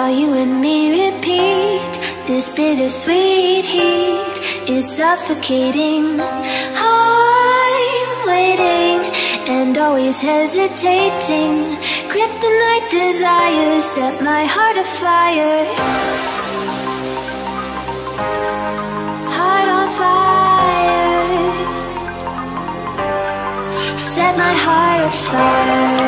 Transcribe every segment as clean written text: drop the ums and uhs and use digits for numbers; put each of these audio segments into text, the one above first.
while you and me repeat. This bittersweet heat is suffocating. I'm waiting and always hesitating. Kryptonite desires set my heart afire. Heart on fire. Set my heart afire.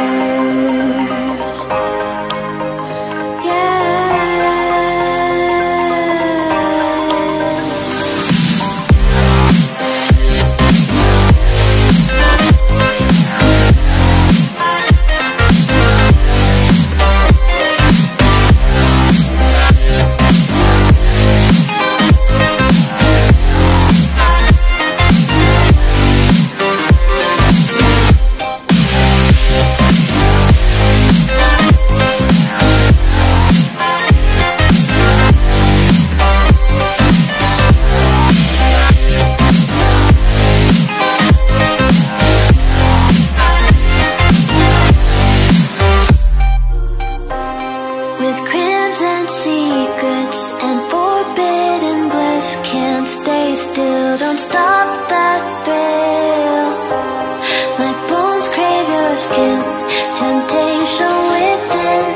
With crimson secrets and forbidden bliss, can't stay still, don't stop that thrill. My bones crave your skin, temptation within,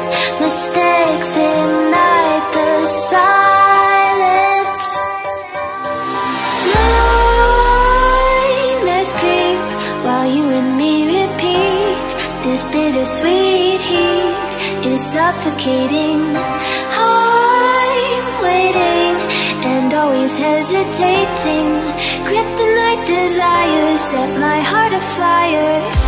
mistakes ignite the silence. Nightmares creep while you and me repeat. This bittersweet heat is suffocating. I'm waiting and always hesitating. Kryptonite desires set my heart afire.